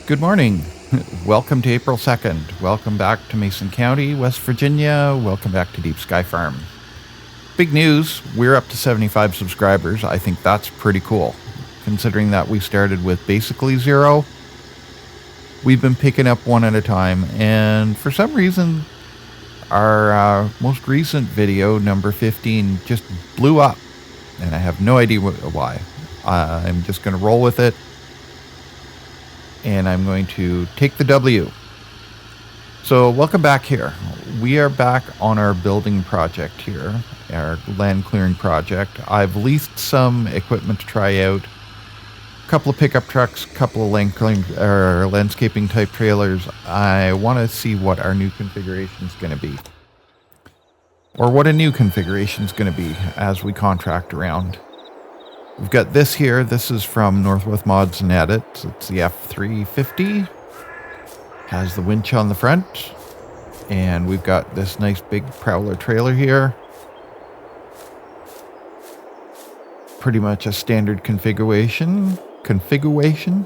Good morning. Welcome to April 2nd. Welcome back to Mason County, West Virginia. Welcome back to Deep Sky Farm. Big news, we're up to 75 subscribers. I think that's pretty cool. Considering that we started with basically zero, we've been picking up one at a time. And for some reason, our most recent video, number 15, just blew up. And I have no idea why. I'm just going to roll with it. And I'm going to take the W. So welcome back here. We are back on our building project here, our land clearing project. I've leased some equipment to try out. A couple of pickup trucks, a couple of landscaping type trailers. I want to see what our new configuration is going to be. Or what a new configuration is going to be as we contract around. We've got this here. This is from Northwest Mods and Edits. It's the F350. Has the winch on the front. And we've got this nice big Prowler trailer here. Pretty much a standard configuration. Configuration.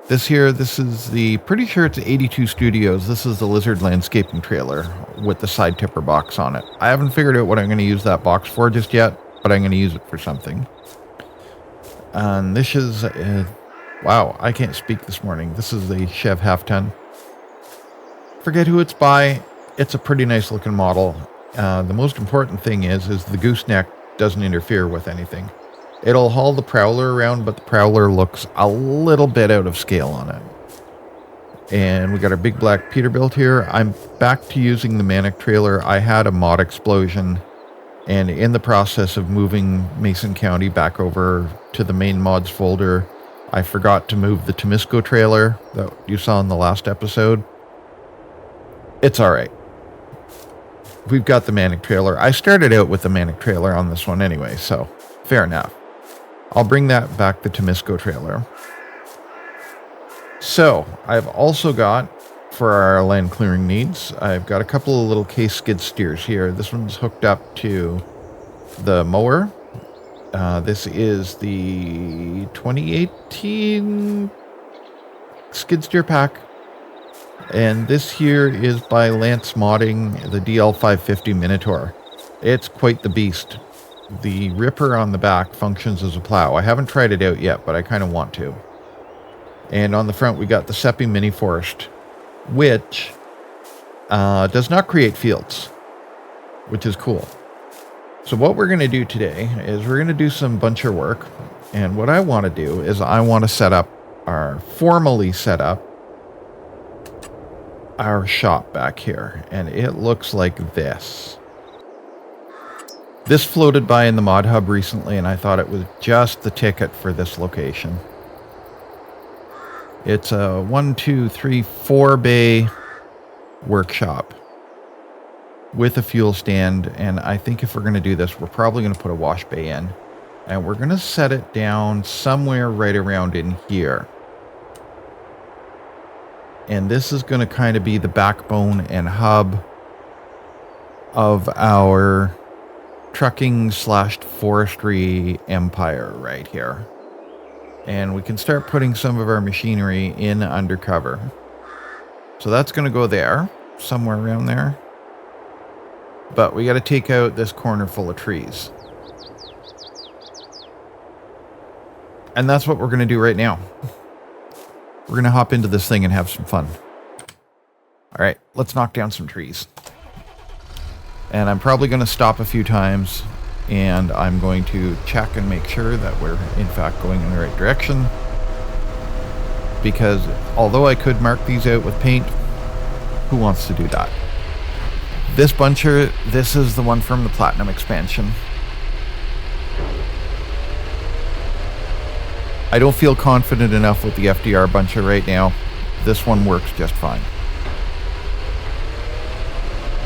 This here, this is the, pretty sure it's 82 Studios. This is the Lizard landscaping trailer with the side tipper box on it. I haven't figured out what I'm going to use that box for just yet, but I'm going to use it for something. And this is, wow, I can't speak this morning. This is the Chev half-ton. Forget who it's by. It's a pretty nice looking model. The most important thing is the gooseneck doesn't interfere with anything. It'll haul the Prowler around, but the Prowler looks a little bit out of scale on it. And we got our big black Peterbilt here. I'm back to using the Manic trailer. I had a mod explosion. And in the process of moving Mason County back over to the main mods folder, I forgot to move the Temisco trailer that you saw in the last episode. It's all right. We've got the Manic trailer. I started out with the Manic trailer on this one anyway, so fair enough. I'll bring that back, the Temisco trailer. So I've also got, for our land clearing needs, I've got a couple of little case skid steers here. This one's hooked up to the mower. This is the 2018 skid steer pack. And this here is by Lance Modding, the DL550 Minotaur. It's quite the beast. The ripper on the back functions as a plow. I haven't tried it out yet, but I kind of want to. And on the front, we got the Seppi Mini Forest, which does not create fields, which is cool. So what we're going to do today is we're going to do some buncher work. And what I want to do is I want to formally set up our shop back here. And it looks like this. This floated by in the Mod Hub recently, and I thought it was just the ticket for this location. It's a 4 bay workshop with a fuel stand. And I think if we're going to do this, we're probably going to put a wash bay in. And we're going to set it down somewhere right around in here. And this is going to kind of be the backbone and hub of our trucking/forestry empire right here. And we can start putting some of our machinery in undercover. So that's going to go there, somewhere around there. But we got to take out this corner full of trees. And that's what we're going to do right now. We're going to hop into this thing and have some fun. All right, let's knock down some trees. And I'm probably going to stop a few times. And I'm going to check and make sure that we're in fact going in the right direction. Because although I could mark these out with paint, who wants to do that? This buncher, this is the one from the Platinum expansion. I don't feel confident enough with the FDR buncher right now. This one works just fine.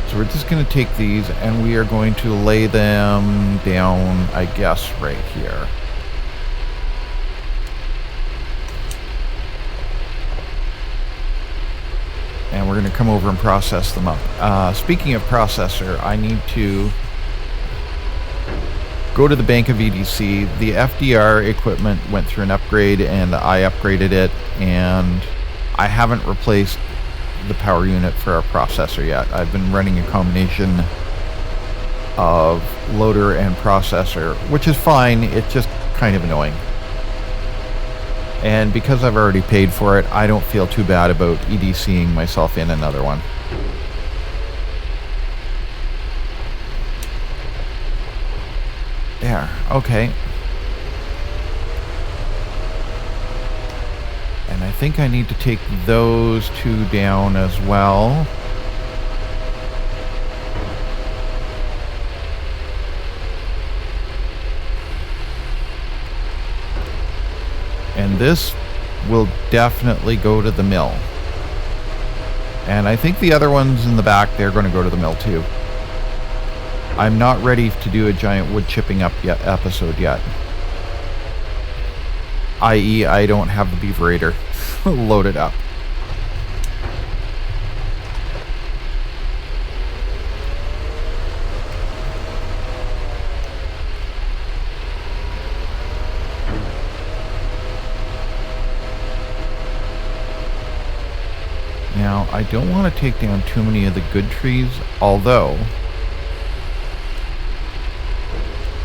So we're just going to take these and we are going to lay them down, I guess, right here. And we're going to come over and process them up. Speaking of processor, I need to go to the bank of EDC. The FDR equipment went through an upgrade, and I upgraded it, and I haven't replaced the power unit for our processor yet. I've been running a combination of loader and processor, which is fine. It's just kind of annoying. And because I've already paid for it, I don't feel too bad about EDCing myself in another one. There, okay. And I think I need to take those two down as well. And this will definitely go to the mill. And I think the other ones in the back, they're going to go to the mill too. I'm not ready to do a giant wood chipping up episode yet. I.e., I don't have the beaverator loaded up. Now, I don't want to take down too many of the good trees, although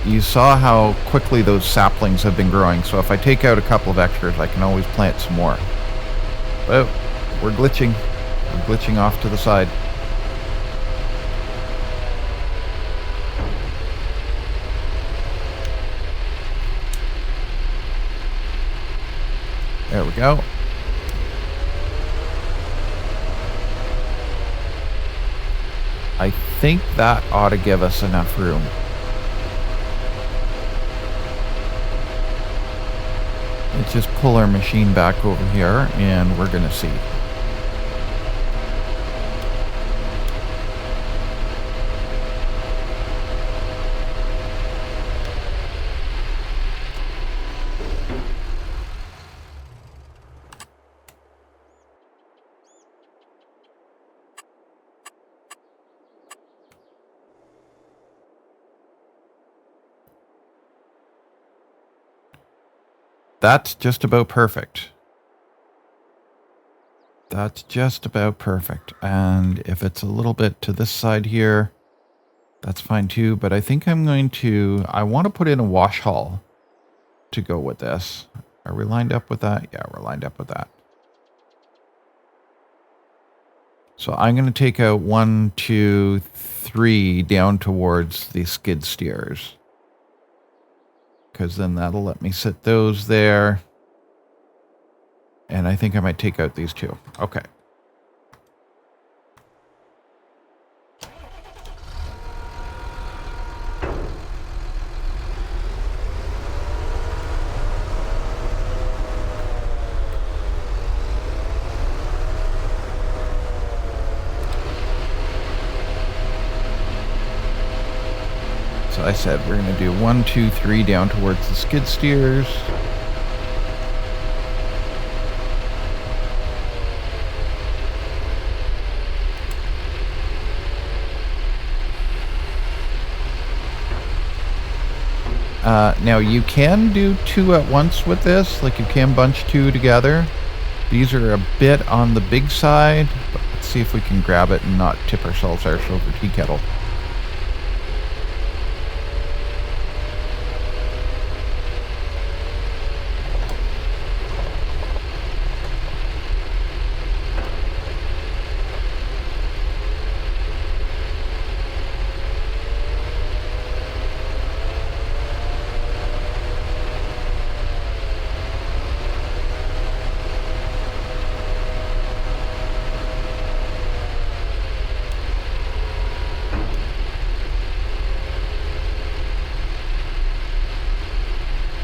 you saw how quickly those saplings have been growing, so if I take out a couple of extras, I can always plant some more. But we're glitching. We're glitching off to the side. There we go. I think that ought to give us enough room. Let's just pull our machine back over here and we're going to see. That's just about perfect. That's just about perfect. And if it's a little bit to this side here, that's fine too. But I think I'm going to, I want to put in a wash hall to go with this. Are we lined up with that? Yeah, we're lined up with that. So I'm going to take out 1, 2, 3 down towards the skid steers. Because then that'll let me sit those there. And I think I might take out these two. Okay. So I said we're going to do 1, 2, 3 down towards the skid steers. Now you can do 2 at once with this, like you can bunch 2 together. These are a bit on the big side, but let's see if we can grab it and not tip ourselves our silver tea kettle.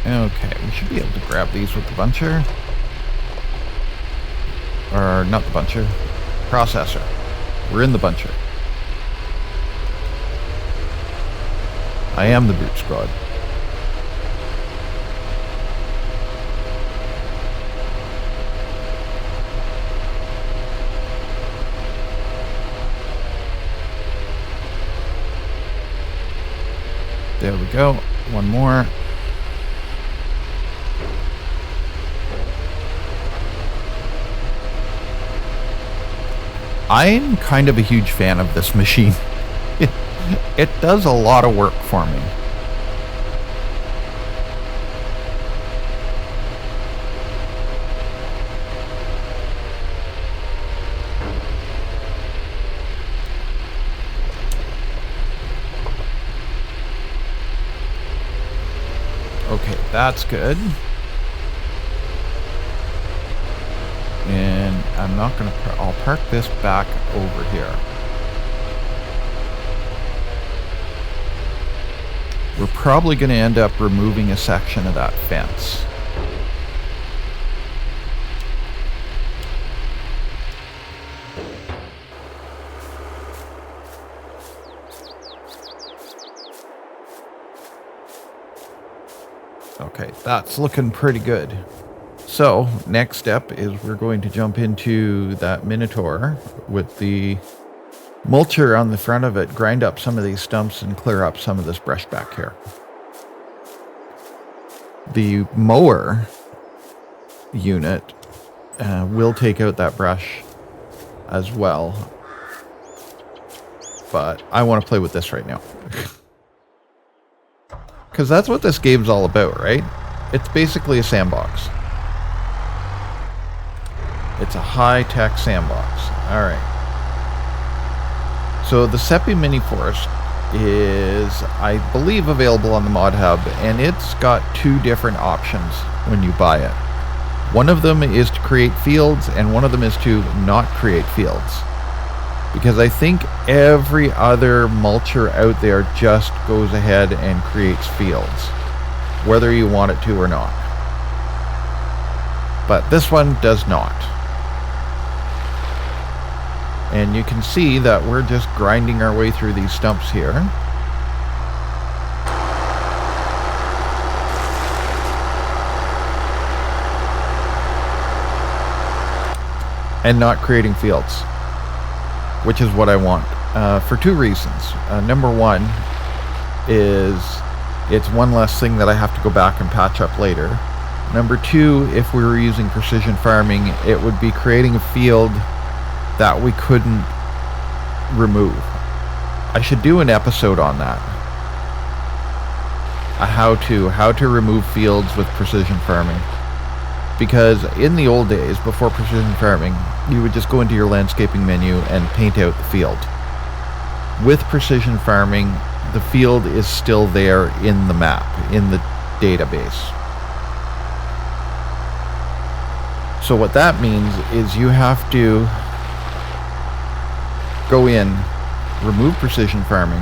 Okay, we should be able to grab these with the buncher. Or not the buncher, processor. We're in the buncher. I am the brute squad. There we go. One more. I'm kind of a huge fan of this machine. It does a lot of work for me. Okay, that's good. And I'm not going to... I'll park this back over here. We're probably going to end up removing a section of that fence. Okay, that's looking pretty good. So, next step is we're going to jump into that Minotaur with the mulcher on the front of it, grind up some of these stumps and clear up some of this brush back here. The mower unit will take out that brush as well, but I want to play with this right now. Because that's what this game's all about, right? It's basically a sandbox. It's a high-tech sandbox. All right. So the Seppi Mini Forest is, I believe, available on the Mod Hub, and it's got two different options when you buy it. One of them is to create fields, and one of them is to not create fields. Because I think every other mulcher out there just goes ahead and creates fields, whether you want it to or not. But this one does not. And you can see that we're just grinding our way through these stumps here. And not creating fields, which is what I want, for two reasons. Number one is it's one less thing that I have to go back and patch up later. Number two, if we were using precision farming, it would be creating a field that we couldn't remove. I should do an episode on that. How to remove fields with precision farming. Because in the old days, before precision farming, you would just go into your landscaping menu and paint out the field. With precision farming, the field is still there in the map, in the database. So what that means is you have to go in, remove precision farming,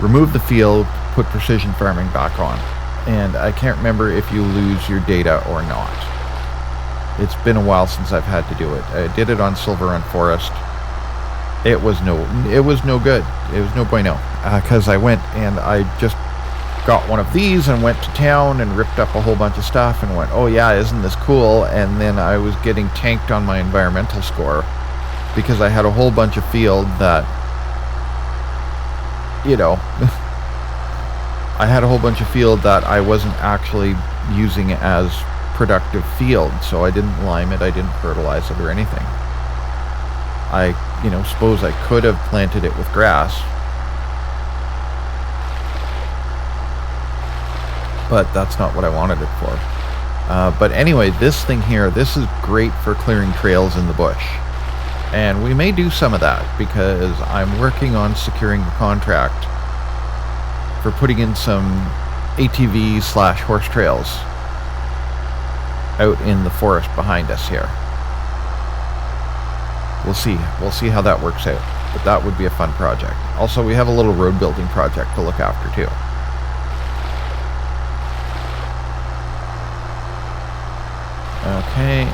remove the field, put precision farming back on. And I can't remember if you lose your data or not. It's been a while since I've had to do it. I did it on Silver Run Forest. It was no good. It was no bueno. Because I went and I just got one of these and went to town and ripped up a whole bunch of stuff and went, oh yeah, isn't this cool? And then I was getting tanked on my environmental score because I had a whole bunch of field that, you know, I had a whole bunch of field that I wasn't actually using as productive field, so I didn't lime it, I didn't fertilize it or anything. I, suppose I could have planted it with grass, but that's not what I wanted it for. But anyway, this thing here, this is great for clearing trails in the bush. And we may do some of that because I'm working on securing a contract for putting in some ATV/horse trails out in the forest behind us here. We'll see how that works out, but that would be a fun project. Also, we have a little road building project to look after too. Okay.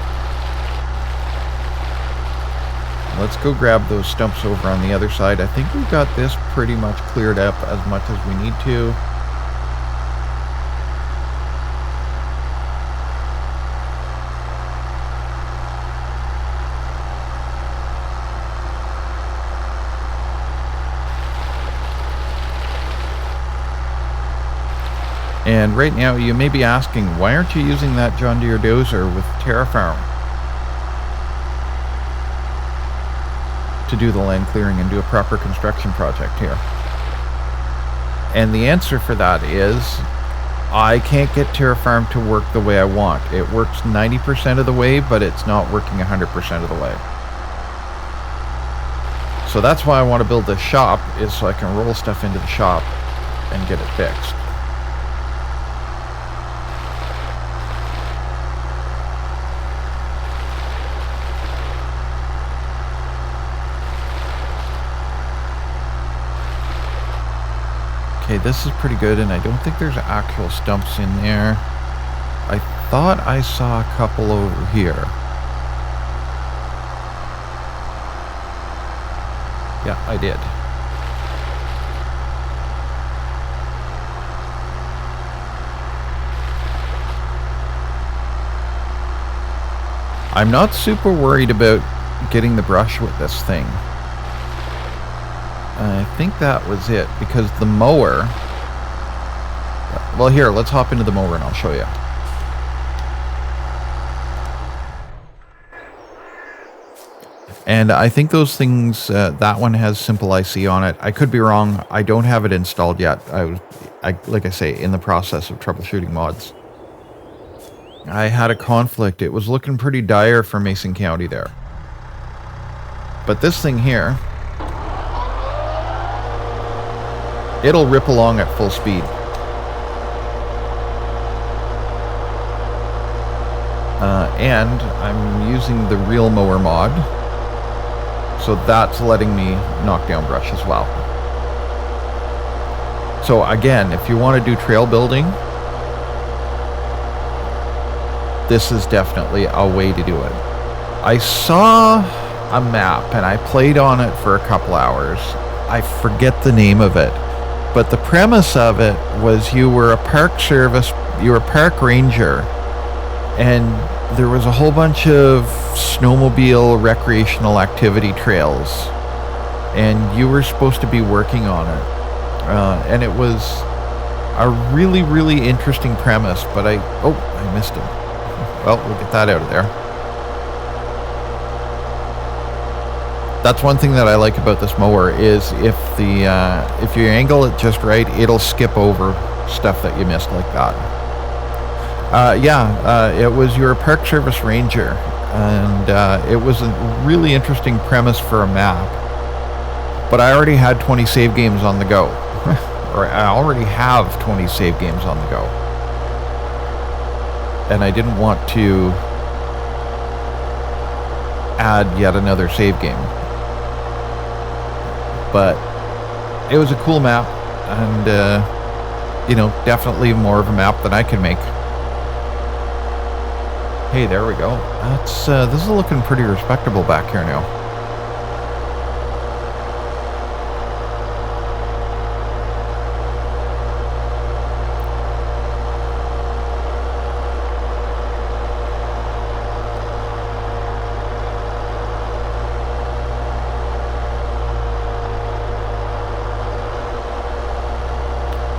Let's go grab those stumps over on the other side. I think we've got this pretty much cleared up as much as we need to. And right now you may be asking, why aren't you using that John Deere dozer with Terraform to do the land clearing and do a proper construction project here? And the answer for that is, I can't get Terraform to work the way I want. It works 90% of the way, but it's not working 100% of the way. So that's why I want to build this shop, is so I can roll stuff into the shop and get it fixed. Okay, this is pretty good, and I don't think there's actual stumps in there. I thought I saw a couple over here. Yeah, I did. I'm not super worried about getting the brush with this thing. I think that was it, because the mower... Well, here, let's hop into the mower and I'll show you. And I think those things, that one has Simple IC on it. I could be wrong. I don't have it installed yet. Like I say, in the process of troubleshooting mods. I had a conflict. It was looking pretty dire for Mason County there. But this thing here, it'll rip along at full speed. And I'm using the Real Mower mod. So that's letting me knock down brush as well. So again, if you want to do trail building, this is definitely a way to do it. I saw a map and I played on it for a couple hours. I forget the name of it, but the premise of it was you were a park service, you were a park ranger, and there was a whole bunch of snowmobile recreational activity trails, and you were supposed to be working on it. And it was a really, really interesting premise, but I missed it. Well, we'll get that out of there. That's one thing that I like about this mower, is if you angle it just right, it'll skip over stuff that you missed like that. It was your park service ranger, and it was a really interesting premise for a map. But I already had 20 save games on the go. Or I already have 20 save games on the go. And I didn't want to add yet another save game. But it was a cool map, and definitely more of a map than I can make. Hey, there we go. That's this is looking pretty respectable back here now.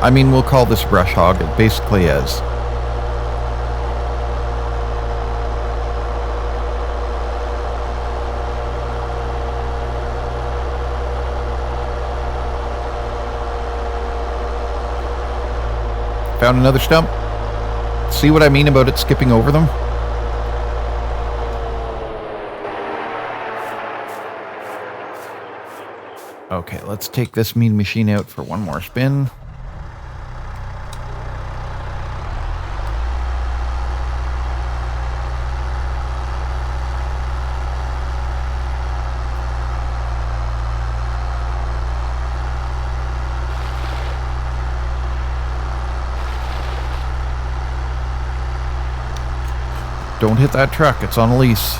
I mean, we'll call this brush hog. It basically is. Found another stump. See what I mean about it skipping over them? Okay, let's take this mean machine out for one more spin. Don't hit that truck, it's on a lease.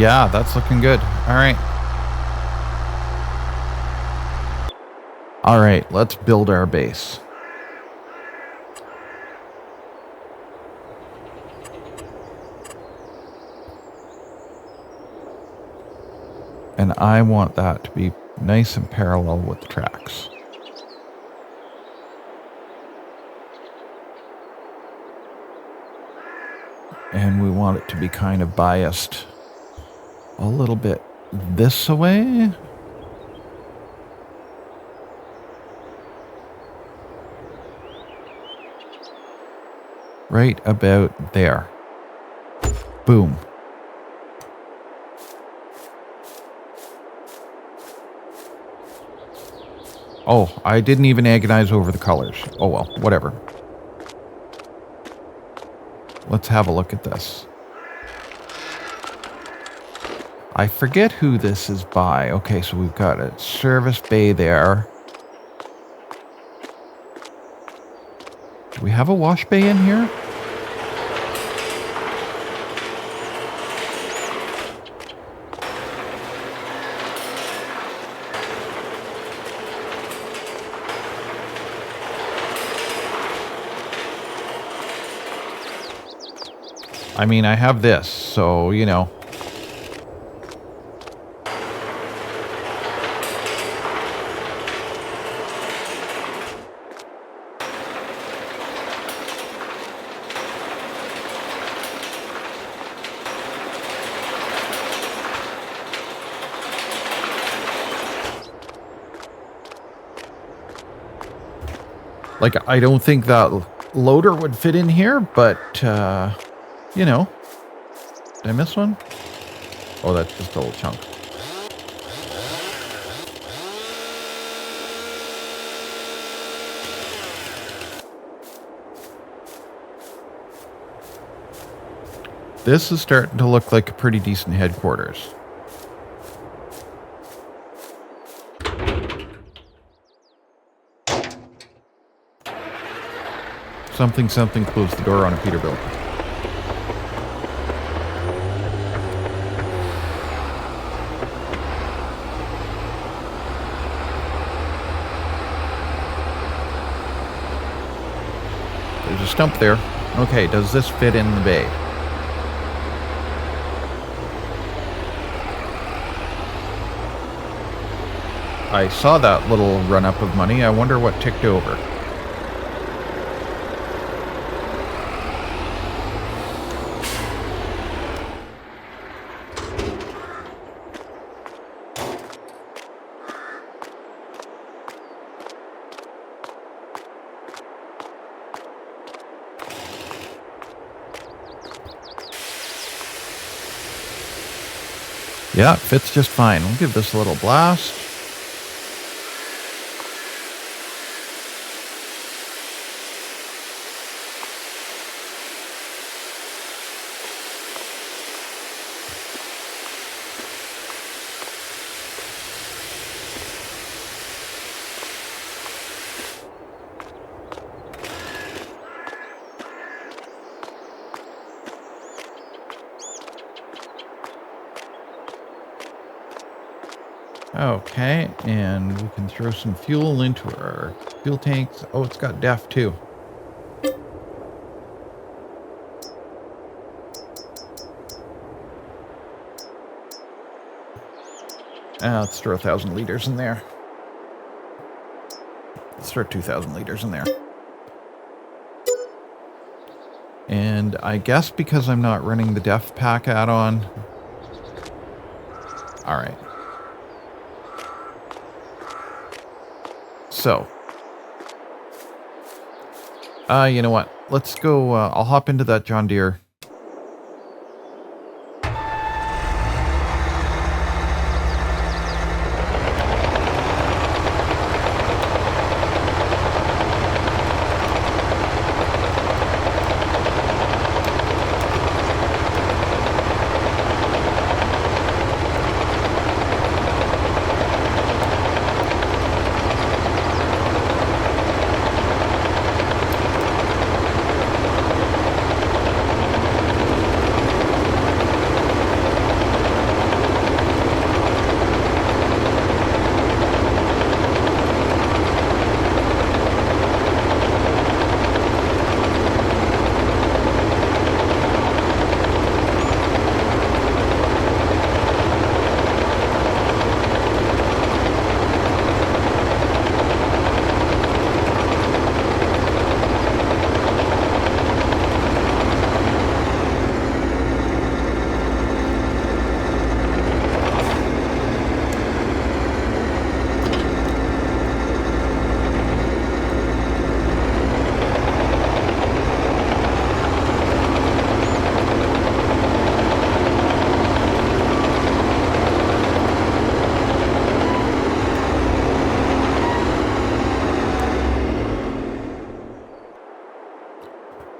Yeah, that's looking good. All right. All right, let's build our base. And I want that to be nice and parallel with the tracks. And we want it to be kind of biased a little bit this way. Right about there. Boom. Oh, I didn't even agonize over the colors. Oh well, whatever. Let's have a look at this. I forget who this is by. Okay, so we've got a service bay there. Do we have a wash bay in here? I mean, I have this, so, you know. Like, I don't think that loader would fit in here, but, you know. Did I miss one? Oh, that's just a little chunk. This is starting to look like a pretty decent headquarters. Something, close the door on a Peterbilt. There's a stump there. Okay, does this fit in the bay? I saw that little run-up of money. I wonder what ticked over. Yeah, it fits just fine. We'll give this a little blast. Okay, and we can throw some fuel into our fuel tanks. Oh, it's got DEF too. Let's throw 1,000 liters in there. Let's throw 2,000 liters in there. And I guess because I'm not running the DEF pack add-on. All right. So, you know what? Let's go, I'll hop into that John Deere.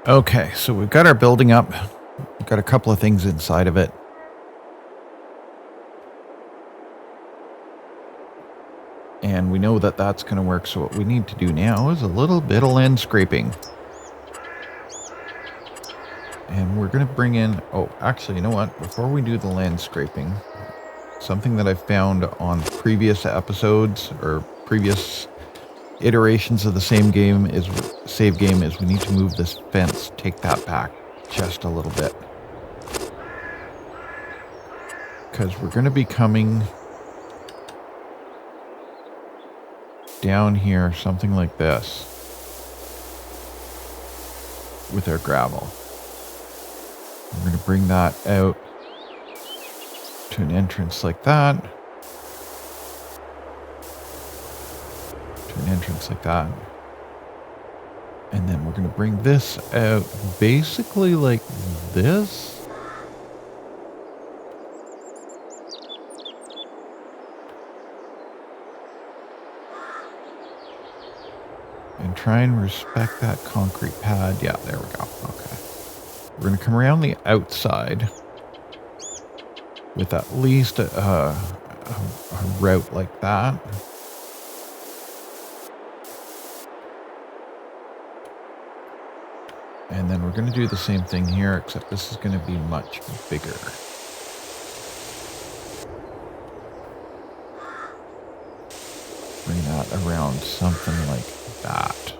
Okay, so we've got our building up. We've got a couple of things inside of it. And we know that that's going to work, so what we need to do now is a little bit of land scraping. And we're going to bring in... Oh, actually, you know what? Before we do the land scraping, something that I found on previous episodes or previous iterations of the same game is save game is we need to move this fence, take that back just a little bit. Because we're going to be coming down here, something like this, with our gravel. We're going to bring that out to an entrance like that. To an entrance like that. And then we're going to bring this out basically like this. And try and respect that concrete pad. Yeah, there we go. Okay. We're going to come around the outside with at least a route like that. And then we're going to do the same thing here, except this is going to be much bigger. Bring that around something like that.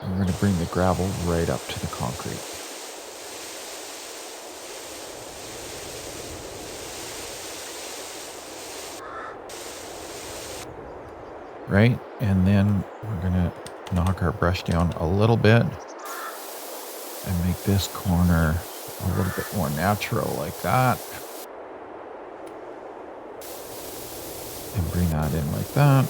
And we're going to bring the gravel right up to the concrete. Right? And then we're going to knock our brush down a little bit and make this corner a little bit more natural like that. And bring that in like that.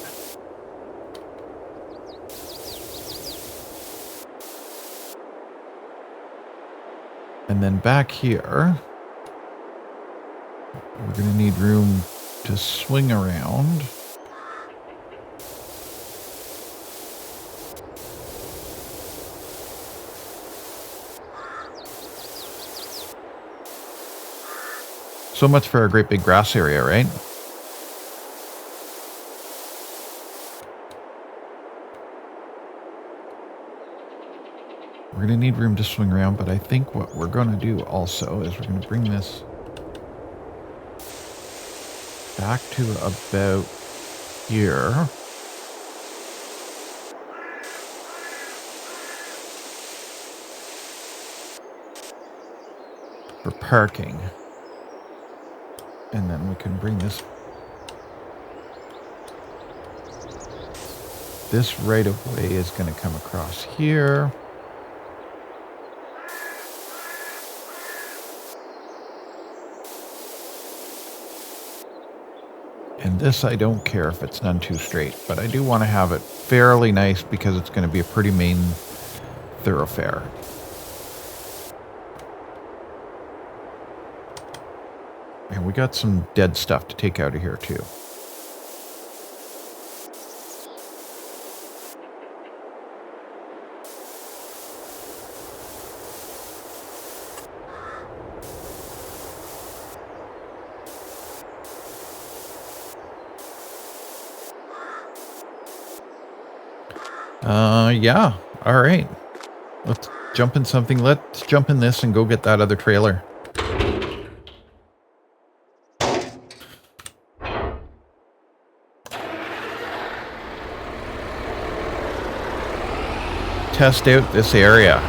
And then back here, we're going to need room to swing around. So much for a great big grass area, right? We're going to need room to swing around, but I think what we're going to do also is we're going to bring this back to about here. For parking. And then we can bring this right of way is going to come across here. And this, I don't care if it's none too straight, but I do want to have it fairly nice because it's going to be a pretty main thoroughfare. And we got some dead stuff to take out of here too. Yeah. All right. Let's jump in something. Let's jump in this and go get that other trailer. Test out this area.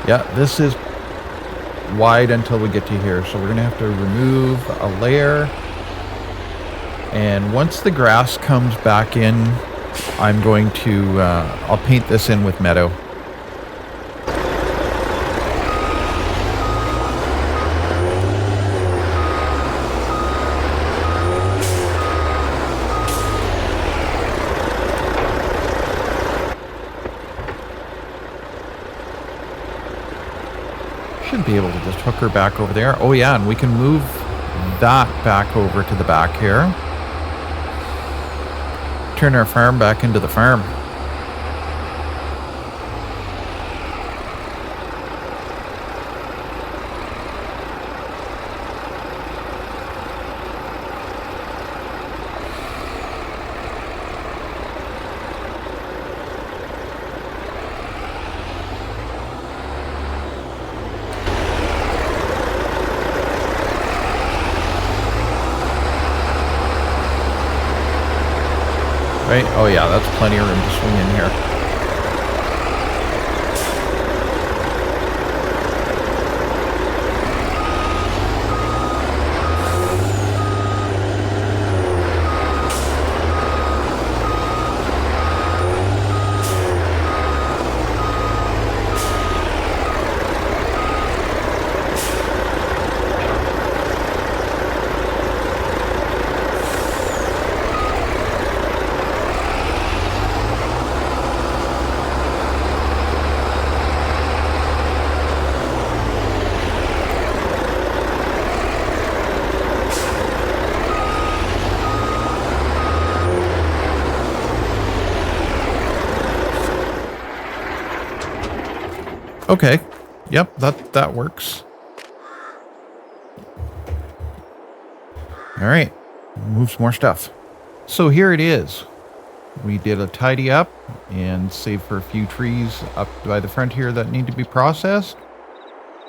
Yeah, this is wide until we get to here, so we're going to have to remove a layer. And once the grass comes back in, I'm going to, I'll paint this in with meadow. should be able to just hook her back over there. Oh yeah, and we can move that back over to the back here. Turn our farm back into the farm. Right? Oh yeah, that's plenty of room to swing in here. Okay. Yep, that works. All right. Move some more stuff. So here it is. We did a tidy up and save for a few trees up by the front here that need to be processed.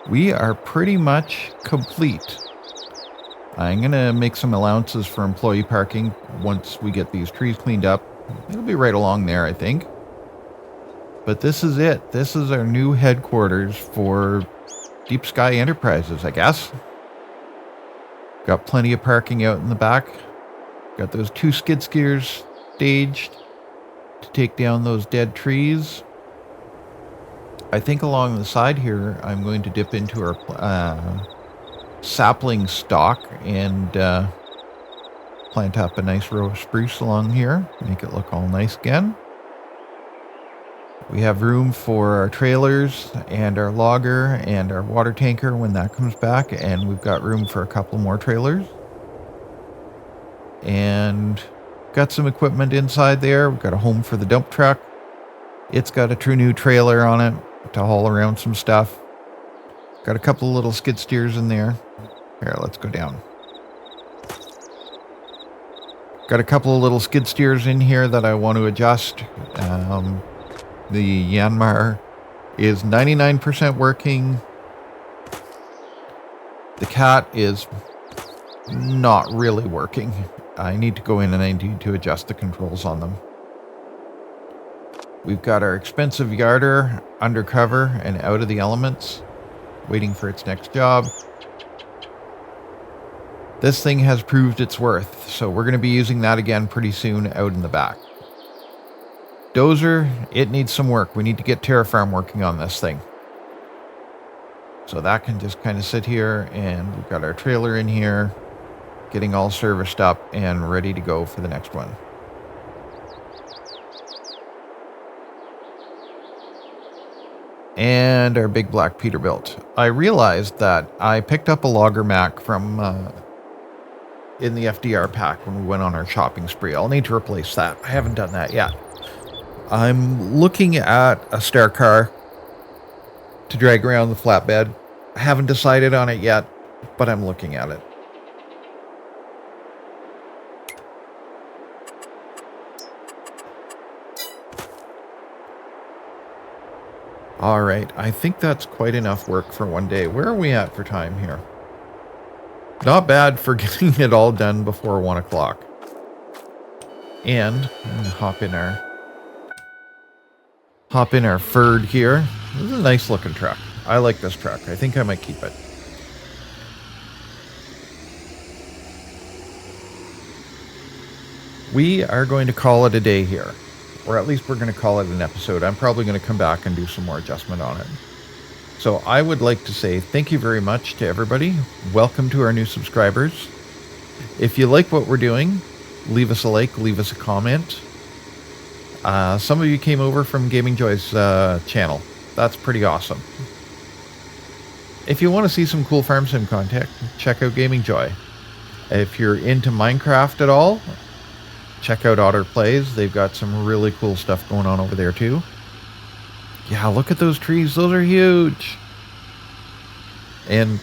We are pretty much complete. I'm going to make some allowances for employee parking once we get these trees cleaned up. It'll be right along there, I think. But this is it. This is our new headquarters for Deep Sky Enterprises, I guess. Got plenty of parking out in the back. Got those 2 skid steers staged to take down those dead trees. I think along the side here, I'm going to dip into our sapling stock and plant up a nice row of spruce along here. Make it look all nice again. We have room for our trailers and our logger and our water tanker when that comes back. And we've got room for a couple more trailers. And got some equipment inside there. We've got a home for the dump truck. It's got a true new trailer on it to haul around some stuff. Got a couple little skid steers in there. Here, let's go down. Got a couple of little skid steers in here that I want to adjust. The Yanmar is 99% working. The Cat is not really working. I need to go in and I need to adjust the controls on them. We've got our expensive yarder undercover and out of the elements, waiting for its next job. This thing has proved its worth, so we're going to be using that again pretty soon out in the back. Dozer, it needs some work. We need to get Terrafarm working on this thing. So that can just kind of sit here, and we've got our trailer in here, getting all serviced up and ready to go for the next one. And our big black Peterbilt. I realized that I picked up a logger Mac from in the FDR pack when we went on our shopping spree. I'll need to replace that. I haven't done that yet. I'm looking at a Star Car to drag around the flatbed. I haven't decided on it yet, but I'm looking at it. All right, I think that's quite enough work for one day. Where are we at for time here? Not bad for getting it all done before 1 o'clock. And I'm gonna hop in our Ford here. This is a nice looking truck. I like this truck. I think I might keep it. We are going to call it a day here. Or at least we're going to call it an episode. I'm probably going to come back and do some more adjustment on it. So I would like to say thank you very much to everybody. Welcome to our new subscribers. If you like what we're doing, leave us a like, leave us a comment. Some of you came over from Gaming Joy's channel. That's pretty awesome. If you want to see some cool farm sim content, check out Gaming Joy. If you're into Minecraft at all, check out Otter Plays. They've got some really cool stuff going on over there too. Yeah, look at those trees. Those are huge. And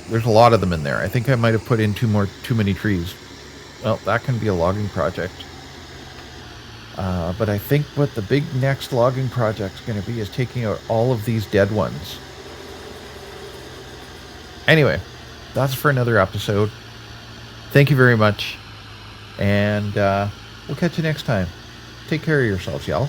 there's a lot of them in there. I think I might have put in too many trees. Well, that can be a logging project. But I think what the big next logging project's going to be is taking out all of these dead ones. Anyway, that's for another episode. Thank you very much. And we'll catch you next time. Take care of yourselves, y'all.